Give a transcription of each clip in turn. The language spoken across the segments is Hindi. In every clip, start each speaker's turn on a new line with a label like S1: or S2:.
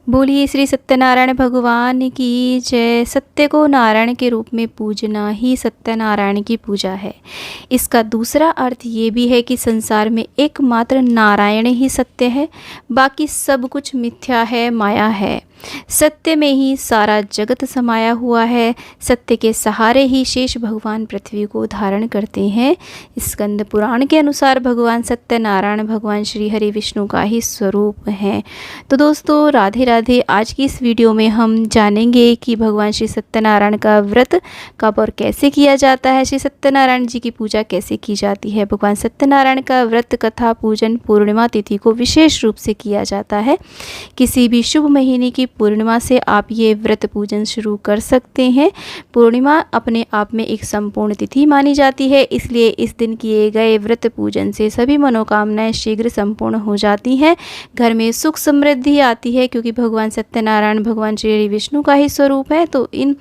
S1: बोलिए श्री सत्यनारायण भगवान की जय। सत्य को नारायण के रूप में पूजना ही सत्यनारायण की पूजा है। इसका दूसरा अर्थ ये भी है कि संसार में एकमात्र नारायण ही सत्य है, बाकी सब कुछ मिथ्या है, माया है। सत्य में ही सारा जगत समाया हुआ है। सत्य के सहारे ही शेष भगवान पृथ्वी को धारण करते हैं। स्कंद पुराण के अनुसार भगवान सत्यनारायण भगवान श्री हरि विष्णु का ही स्वरूप हैं। तो दोस्तों राधे राधे। आज की इस वीडियो में हम जानेंगे कि भगवान श्री सत्यनारायण का व्रत कब और कैसे किया जाता है, श्री सत्यनारायण जी की पूजा कैसे की जाती है। भगवान सत्यनारायण का व्रत कथा पूजन पूर्णिमा तिथि को विशेष रूप से किया जाता है। किसी भी शुभ महीने की पूर्णिमा से आप ये व्रत पूजन शुरू कर सकते हैं। पूर्णिमा अपने आप में एक संपूर्ण तिथि मानी जाती है, इसलिए इस दिन किए गए व्रत पूजन से सभी मनोकामनाएं शीघ्र संपूर्ण हो जाती हैं। घर में सुख समृद्धि आती है, क्योंकि भगवान सत्यनारायण भगवान श्री हरि विष्णु का ही स्वरूप है, तो इन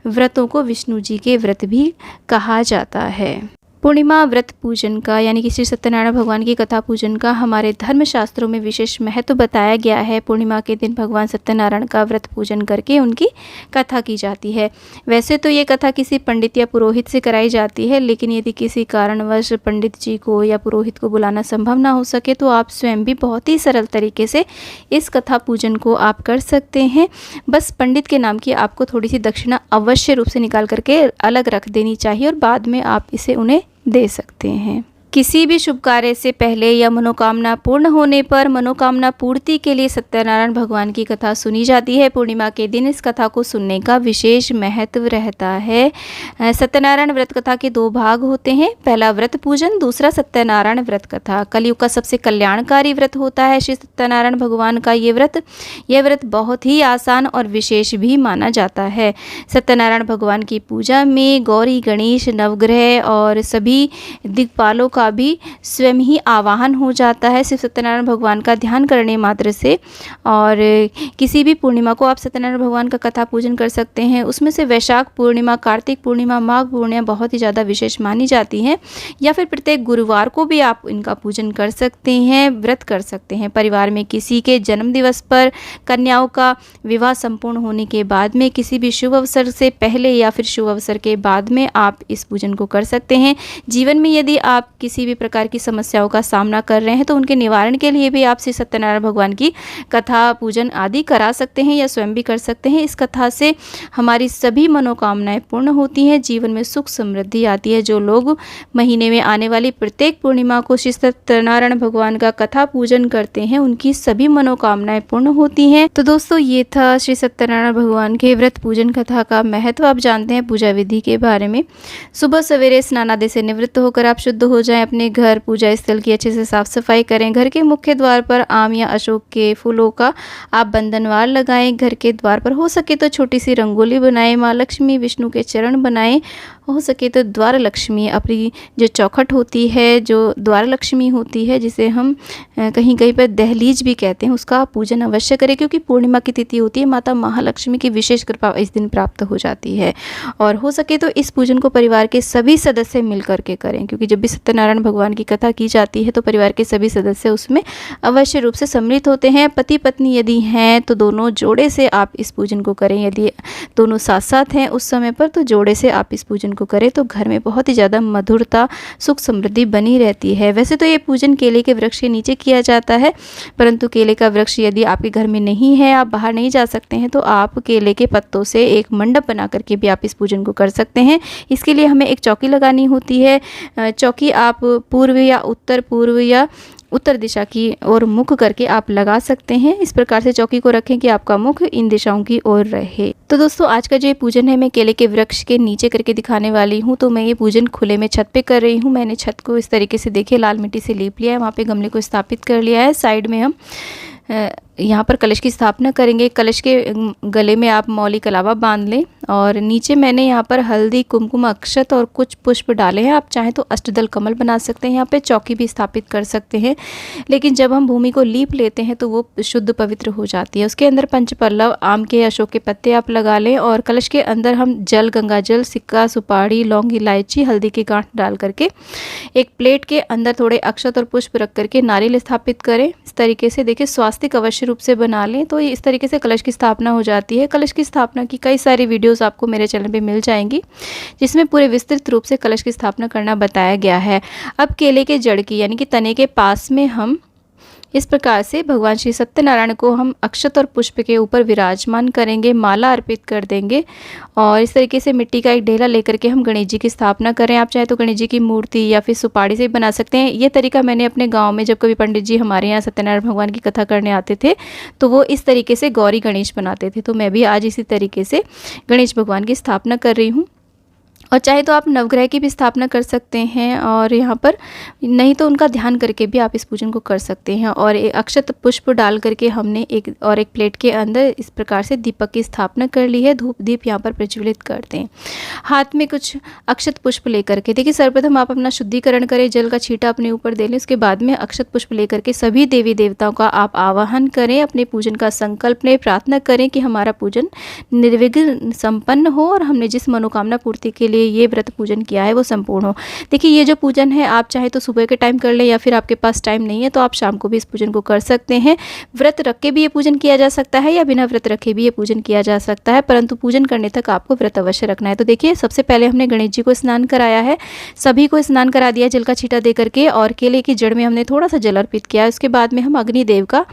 S1: व्रतों को विष्णु जी के व्रत भी कहा जाता है। पूर्णिमा व्रत पूजन का यानी कि श्री सत्यनारायण भगवान की कथा पूजन का हमारे धर्मशास्त्रों में विशेष महत्व बताया गया है। पूर्णिमा के दिन भगवान सत्यनारायण का व्रत पूजन करके उनकी कथा की जाती है। वैसे तो ये कथा किसी पंडित या पुरोहित से कराई जाती है, लेकिन यदि किसी कारणवश पंडित जी को या पुरोहित को बुलाना संभव ना हो सके तो आप स्वयं भी बहुत ही सरल तरीके से इस कथा पूजन को आप कर सकते हैं। बस पंडित के नाम की आपको थोड़ी सी दक्षिणा अवश्य रूप से निकाल करके अलग रख देनी चाहिए और बाद में आप इसे उन्हें दे सकते हैं। किसी भी शुभ कार्य से पहले या मनोकामना पूर्ण होने पर मनोकामना पूर्ति के लिए सत्यनारायण भगवान की कथा सुनी जाती है। पूर्णिमा के दिन इस कथा को सुनने का विशेष महत्व रहता है। सत्यनारायण व्रत कथा के दो भाग होते हैं, पहला व्रत पूजन, दूसरा सत्यनारायण व्रत कथा। कलयुग का सबसे कल्याणकारी व्रत होता है श्री सत्यनारायण भगवान का ये व्रत बहुत ही आसान और विशेष भी माना जाता है। सत्यनारायण भगवान की पूजा में गौरी, गणेश, नवग्रह और सभी दिक्पालों का भी स्वयं ही आवाहन हो जाता है सिर्फ सत्यनारायण भगवान का ध्यान करने मात्र से। और किसी भी पूर्णिमा को आप सत्यनारायण भगवान का कथा पूजन कर सकते हैं। उसमें से वैशाख पूर्णिमा, कार्तिक पूर्णिमा, माघ पूर्णिमा बहुत ही ज़्यादा विशेष मानी जाती हैं। या फिर प्रत्येक गुरुवार को भी आप इनका पूजन कर सकते हैं, व्रत कर सकते हैं। परिवार में किसी के जन्म दिवस पर, कन्याओं का विवाह संपूर्ण होने के बाद में, किसी भी शुभ अवसर से पहले या फिर शुभ अवसर के बाद में आप इस पूजन को कर सकते हैं। जीवन में यदि आप किसी भी प्रकार की समस्याओं का सामना कर रहे हैं तो उनके निवारण के लिए भी आप श्री सत्यनारायण भगवान की कथा पूजन आदि करा सकते हैं या स्वयं भी कर सकते हैं। इस कथा से हमारी सभी मनोकामनाएं पूर्ण होती हैं, जीवन में सुख समृद्धि आती है। जो लोग महीने में आने वाली प्रत्येक पूर्णिमा को श्री सत्यनारायण भगवान का कथा पूजन करते हैं, उनकी सभी मनोकामनाएं पूर्ण होती हैं। तो दोस्तों ये था श्री सत्यनारायण भगवान के व्रत पूजन कथा का महत्व। आप जानते हैं पूजा विधि के बारे में। सुबह सवेरे स्नान आदि से निवृत्त होकर आप शुद्ध हो जाएं। अपने घर पूजा स्थल की अच्छे से साफ सफाई करें। घर के मुख्य द्वार पर आम या अशोक के फूलों का आप बंधनवार लगाएं। घर के द्वार पर हो सके तो छोटी सी रंगोली बनाएं। माँ लक्ष्मी, विष्णु के चरण बनाएं। हो सके तो द्वार लक्ष्मी, अपनी जो चौखट होती है, जो द्वार लक्ष्मी होती है, जिसे हम कहीं कहीं पर दहलीज भी कहते हैं, उसका पूजन अवश्य करें, क्योंकि पूर्णिमा की तिथि होती है। माता महालक्ष्मी की विशेष कृपा इस दिन प्राप्त हो जाती है। और हो सके तो इस पूजन को परिवार के सभी सदस्य मिल करके करें, क्योंकि जब भी सत्यनारायण भगवान की कथा की जाती है तो परिवार के सभी सदस्य उसमें अवश्य रूप से सम्मिलित होते हैं। पति पत्नी यदि हैं तो दोनों जोड़े से आप इस पूजन को करें। यदि दोनों साथ साथ हैं उस समय पर तो जोड़े से आप इस पूजन को करें, तो घर में बहुत ही ज़्यादा मधुरता, सुख समृद्धि बनी रहती है। वैसे तो ये पूजन केले के वृक्ष के नीचे किया जाता है, परंतु केले का वृक्ष यदि आपके घर में नहीं है, आप बाहर नहीं जा सकते हैं, तो आप केले के पत्तों से एक मंडप बना करके भी आप इस पूजन को कर सकते हैं। इसके लिए हमें एक चौकी लगानी होती है। चौकी आप पूर्व या उत्तर दिशा की ओर मुख करके आप लगा सकते हैं। इस प्रकार से चौकी को रखें कि आपका मुख इन दिशाओं की ओर रहे। तो दोस्तों आज का जो ये पूजन है मैं केले के वृक्ष के नीचे करके दिखाने वाली हूँ। तो मैं ये पूजन खुले में छत पे कर रही हूँ। मैंने छत को इस तरीके से देखिए लाल मिट्टी से लीप लिया है, वहाँ पे गमले को स्थापित कर लिया है। साइड में हम यहाँ पर कलश की स्थापना करेंगे। कलश के गले में आप मौली कलावा बांध लें और नीचे मैंने यहाँ पर हल्दी, कुमकुम, अक्षत और कुछ पुष्प डाले हैं। आप चाहें तो अष्टदल कमल बना सकते हैं। यहाँ पे चौकी भी स्थापित कर सकते हैं, लेकिन जब हम भूमि को लीप लेते हैं तो वो शुद्ध पवित्र हो जाती है। उसके अंदर पंचपल्लव, आम के, अशोक के पत्ते आप लगा लें और कलश के अंदर हम जल, गंगा जल, सिक्का, सुपारी, लौंग, इलायची, हल्दी की गांठ डाल करके एक प्लेट के अंदर थोड़े अक्षत और पुष्प रख करके नारियल स्थापित करें। इस तरीके से देखिए स्वास्तिक अवश्य रूप से बना लें। तो इस तरीके से कलश की स्थापना हो जाती है। कलश की स्थापना की कई सारी वीडियोस आपको मेरे चैनल पे मिल जाएंगी, जिसमें पूरे विस्तृत रूप से कलश की स्थापना करना बताया गया है। अब केले के जड़ की यानी कि तने के पास में हम इस प्रकार से भगवान श्री सत्यनारायण को हम अक्षत और पुष्प के ऊपर विराजमान करेंगे, माला अर्पित कर देंगे और इस तरीके से मिट्टी का एक ढेला लेकर के हम गणेश जी की स्थापना करें। आप चाहे तो गणेश जी की मूर्ति या फिर सुपारी से भी बना सकते हैं। ये तरीका मैंने अपने गांव में, जब कभी पंडित जी हमारे यहाँ सत्यनारायण भगवान की कथा करने आते थे तो वो इस तरीके से गौरी गणेश बनाते थे। तो मैं भी आज इसी तरीके से गणेश भगवान की स्थापना कर रही हूँ। और चाहे तो आप नवग्रह की भी स्थापना कर सकते हैं और यहाँ पर नहीं तो उनका ध्यान करके भी आप इस पूजन को कर सकते हैं। और एक अक्षत पुष्प डाल करके हमने एक प्लेट के अंदर इस प्रकार से दीपक की स्थापना कर ली है। धूप दीप यहाँ पर प्रज्वलित करते हैं। हाथ में कुछ अक्षत पुष्प लेकर के देखिए सर्वप्रथम आप अपना शुद्धिकरण करें, जल का छींटा अपने ऊपर दे लें। उसके बाद में अक्षत पुष्प लेकर के सभी देवी देवताओं का आप आवाहन करें, अपने पूजन का संकल्प लें, प्रार्थना करें कि हमारा पूजन निर्विघ्न संपन्न हो और हमने जिस मनोकामना पूर्ति के लिए ये व्रत पूजन किया है वो संपूर्ण हो। देखिए ये जो पूजन है आप चाहे तो सुबह के टाइम कर लें या फिर आपके पास टाइम नहीं है तो आप शाम को भी इस पूजन को कर सकते हैं। व्रत रख के भी ये पूजन किया जा सकता है या बिना व्रत रखे भी ये पूजन किया जा सकता है, परंतु पूजन करने तक आपको व्रत अवश्य रखना है। तो देखिए सबसे पहले हमने गणेश जी को स्नान कराया है, सभी को स्नान करा दिया जल का छींटा दे करके और केले की जड़ में हमने थोड़ा सा जल अर्पित किया है। उसके बाद में हम अग्निदेव का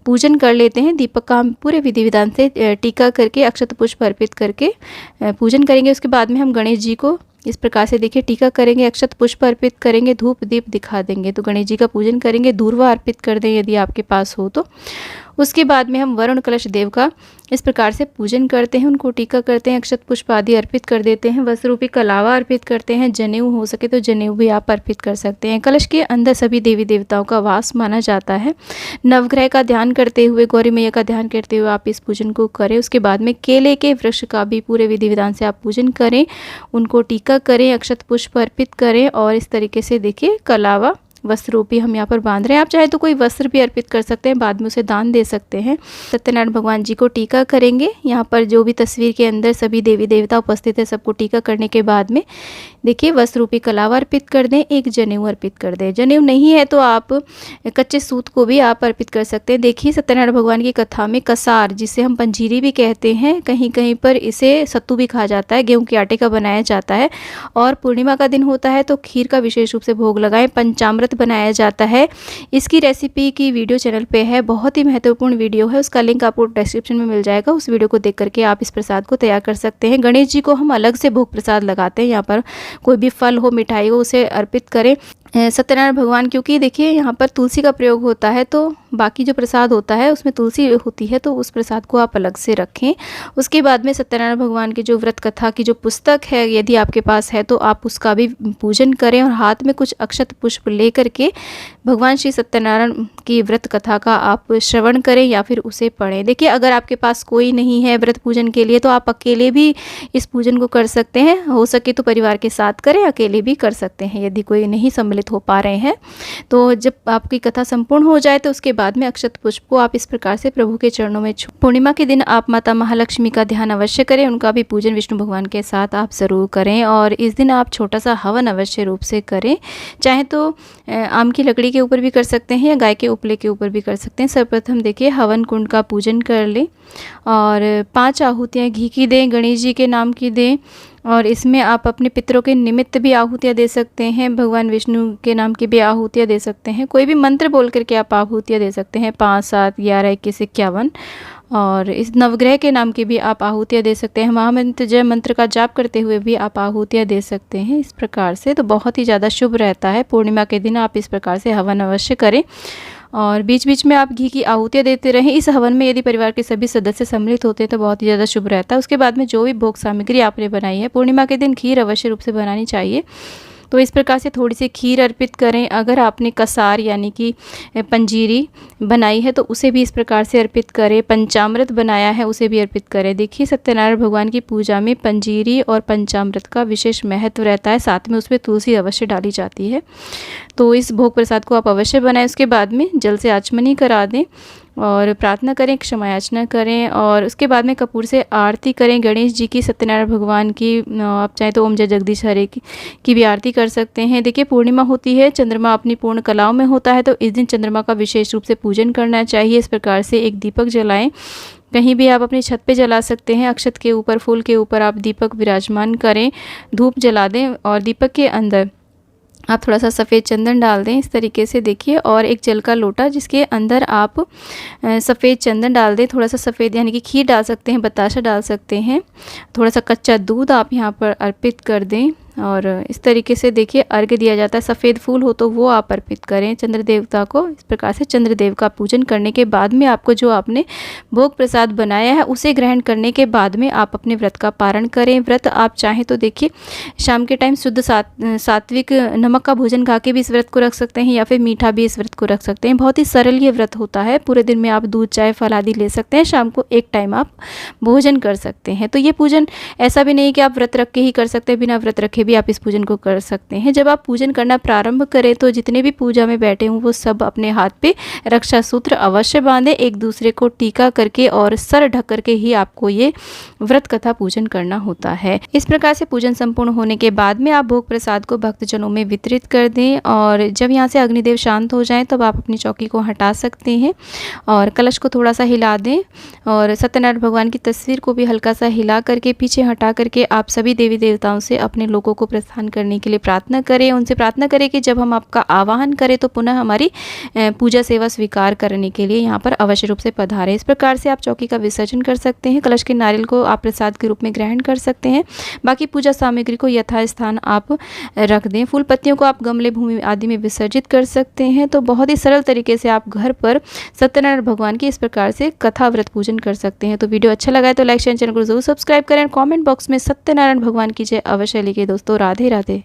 S1: पूजन कर लेते हैं। दीपक का हम पूरे विधि विधान से टीका करके अक्षत पुष्प अर्पित करके पूजन करेंगे। उसके बाद में हम गणेश जी को इस प्रकार से देखिए टीका करेंगे, अक्षत पुष्प अर्पित करेंगे, धूप दीप दिखा देंगे। तो गणेश जी का पूजन करेंगे, दूर्वा अर्पित कर दें यदि आपके पास हो तो। उसके बाद में हम वरुण कलश देव का इस प्रकार से पूजन करते हैं, उनको टीका करते हैं, अक्षत पुष्प आदि अर्पित कर देते हैं, वस्त्र रूपी कलावा अर्पित करते हैं, जनेऊ हो सके तो जनेऊ भी आप अर्पित कर सकते हैं। कलश के अंदर सभी देवी देवताओं का वास माना जाता है। नवग्रह का ध्यान करते हुए, गौरी मैया का ध्यान करते हुए आप इस पूजन को करें। उसके बाद में केले के वृक्ष का भी पूरे विधि विधान से आप पूजन करें, उनको टीका करें, अक्षत पुष्प अर्पित करें और इस तरीके से देखिए कलावा वस्त्र रूपी हम यहाँ पर बांध रहे हैं। आप चाहे तो कोई वस्त्र भी अर्पित कर सकते हैं, बाद में उसे दान दे सकते हैं। सत्यनारायण भगवान जी को टीका करेंगे। यहाँ पर जो भी तस्वीर के अंदर सभी देवी देवता उपस्थित है सबको टीका करने के बाद में देखिए वस्त्र रूपी कलावा अर्पित कर दें, एक जनेऊ अर्पित कर दें। जनेऊ नहीं है तो आप कच्चे सूत को भी आप अर्पित कर सकते हैं। देखिए सत्यनारायण भगवान की कथा में कसार, जिसे हम पंजीरी भी कहते हैं, कहीं कहीं पर इसे सत्तू भी कहा जाता है, गेहूं के आटे का बनाया जाता है और पूर्णिमा का दिन होता है तो खीर का विशेष रूप से भोग लगाएं। पंचामृत बनाया जाता है। इसकी रेसिपी की वीडियो चैनल पे है, बहुत ही महत्वपूर्ण वीडियो है, उसका लिंक आपको डिस्क्रिप्शन में मिल जाएगा। उस वीडियो को देख करके आप इस प्रसाद को तैयार कर सकते हैं। गणेश जी को हम अलग से भोग प्रसाद लगाते हैं। यहाँ पर कोई भी फल हो, मिठाई हो, उसे अर्पित करें। सत्यनारायण भगवान, क्योंकि देखिए यहाँ पर तुलसी का प्रयोग होता है तो बाकी जो प्रसाद होता है उसमें तुलसी होती है तो उस प्रसाद को आप अलग से रखें। उसके बाद में सत्यनारायण भगवान की जो व्रत कथा की जो पुस्तक है यदि आपके पास है तो आप उसका भी पूजन करें और हाथ में कुछ अक्षत पुष्प ले करके भगवान श्री सत्यनारायण की व्रत कथा का आप श्रवण करें या फिर उसे पढ़ें। देखिए अगर आपके पास कोई नहीं है व्रत पूजन के लिए तो आप अकेले भी इस पूजन को कर सकते हैं। हो सके तो परिवार के साथ करें, अकेले भी कर सकते हैं यदि कोई नहीं सम्मिलित हो पा रहे हैं। तो जब आपकी कथा संपूर्ण हो जाए तो उसके बाद में अक्षत पुष्प को आप इस प्रकार से प्रभु के चरणों में पूर्णिमा के दिन आप माता महालक्ष्मी का ध्यान अवश्य करें, उनका भी पूजन विष्णु भगवान के साथ आप ज़रूर करें और इस दिन आप छोटा सा हवन अवश्य रूप से करें। चाहे तो आम की लकड़ी के ऊपर भी कर सकते हैं या गाय के उपले के ऊपर भी कर सकते हैं। सर्वप्रथम देखिए हवन कुंड का पूजन कर लें और 5 आहुतियाँ घी की दें, गणेश जी के नाम की दें और इसमें आप अपने पितरों के निमित्त भी आहुतियाँ दे सकते हैं, भगवान विष्णु के नाम की भी आहुतियाँ दे सकते हैं। कोई भी मंत्र बोल करके आप आहुतियाँ दे सकते हैं, 5, 7, 11, 21, 51 और इस नवग्रह के नाम की भी आप आहुतियाँ दे सकते हैं। महामंत्र जय मंत्र का जाप करते हुए भी आप आहुतियाँ दे सकते हैं। इस प्रकार से तो बहुत ही ज़्यादा शुभ रहता है। पूर्णिमा के दिन आप इस प्रकार से हवन अवश्य करें और बीच बीच में आप घी की आहुतियाँ देते रहें। इस हवन में यदि परिवार के सभी सदस्य सम्मिलित होते हैं तो बहुत ही ज़्यादा शुभ रहता है। उसके बाद में जो भी भोग सामग्री आपने बनाई है, पूर्णिमा के दिन खीर अवश्य रूप से बनानी चाहिए। तो इस प्रकार से थोड़ी सी खीर अर्पित करें। अगर आपने कसार यानी कि पंजीरी बनाई है तो उसे भी इस प्रकार से अर्पित करें। पंचामृत बनाया है उसे भी अर्पित करें। देखिए सत्यनारायण भगवान की पूजा में पंजीरी और पंचामृत का विशेष महत्व रहता है, साथ में उसमें तुलसी अवश्य डाली जाती है। तो इस भोग प्रसाद को आप अवश्य बनाएं। उसके बाद में जल से आचमनी करा दें और प्रार्थना करें, क्षमा याचना करें और उसके बाद में कपूर से आरती करें। गणेश जी की, सत्यनारायण भगवान की, आप चाहें तो ओम जय जगदीश हरे की भी आरती कर सकते हैं। देखिए पूर्णिमा होती है, चंद्रमा अपनी पूर्ण कलाओं में होता है, तो इस दिन चंद्रमा का विशेष रूप से पूजन करना चाहिए। इस प्रकार से एक दीपक जलाएं। कहीं भी आप अपनी छत पे जला सकते हैं। अक्षत के ऊपर, फूल के ऊपर आप दीपक विराजमान करें, धूप जला दें और दीपक के अंदर आप थोड़ा सा सफ़ेद चंदन डाल दें इस तरीके से देखिए, और एक जल का लोटा जिसके अंदर आप सफ़ेद चंदन डाल दें। थोड़ा सा सफ़ेद यानी कि खीर डाल सकते हैं, बताशा डाल सकते हैं, थोड़ा सा कच्चा दूध आप यहाँ पर अर्पित कर दें और इस तरीके से देखिए अर्घ्य दिया जाता है। सफ़ेद फूल हो तो वो आप अर्पित करें चंद्र देवता को। इस प्रकार से चंद्रदेव का पूजन करने के बाद में आपको जो आपने भोग प्रसाद बनाया है उसे ग्रहण करने के बाद में आप अपने व्रत का पारण करें। व्रत आप चाहें तो देखिए शाम के टाइम शुद्ध सात्विक नमक का भोजन खा के भी इस व्रत को रख सकते हैं या फिर मीठा भी इस व्रत को रख सकते हैं। बहुत ही सरल ये व्रत होता है। पूरे दिन में आप दूध, चाय, फल आदि ले सकते हैं। शाम को एक टाइम आप भोजन कर सकते हैं। तो ये पूजन ऐसा भी नहीं कि आप व्रत रख के ही कर सकते हैं, बिना व्रत रखे भी आप इस पूजन को कर सकते हैं। जब आप पूजन करना प्रारंभ करें तो जितने भी पूजा में बैठे हों वो सब अपने हाथ पे रक्षा सूत्र अवश्य बांधें, एक दूसरे को टीका करके और सर ढक करके ही आपको ये व्रत कथा पूजन करना होता है। इस प्रकार से पूजन संपूर्ण होने के बाद में आप भोग प्रसाद को भक्तजनों में वितरित कर दें और जब यहाँ से अग्निदेव शांत हो जाएं तब आप अपनी चौकी को हटा सकते हैं और कलश को थोड़ा सा हिला दें और सत्यनारायण भगवान की तस्वीर को भी हल्का सा हिला करके पीछे हटा करके आप सभी देवी देवताओं से अपने लोगों को प्रस्थान करने के लिए प्रार्थना करें। उनसे प्रार्थना करें कि जब हम आपका आवाहन करें तो पुनः हमारी पूजा सेवा स्वीकार करने के लिए यहाँ पर अवश्य रूप से पधारें। इस प्रकार से आप चौकी का विसर्जन कर सकते हैं। कलश के नारियल को आप प्रसाद के रूप में ग्रहण कर सकते हैं। बाकी पूजा सामग्री को यथास्थान आप रख दें। फूल पत्तियों को आप गमले, भूमि आदि में विसर्जित कर सकते हैं। तो बहुत ही सरल तरीके से आप घर पर सत्यनारायण भगवान की इस प्रकार से कथा व्रत पूजन कर सकते हैं। तो वीडियो अच्छा लगा है तो लाइक शेयर, चैनल को जरूर सब्सक्राइब करें। कमेंट बॉक्स में सत्यनारायण भगवान की जय अवश्य लिखिए। दोस्तों राधे राधे।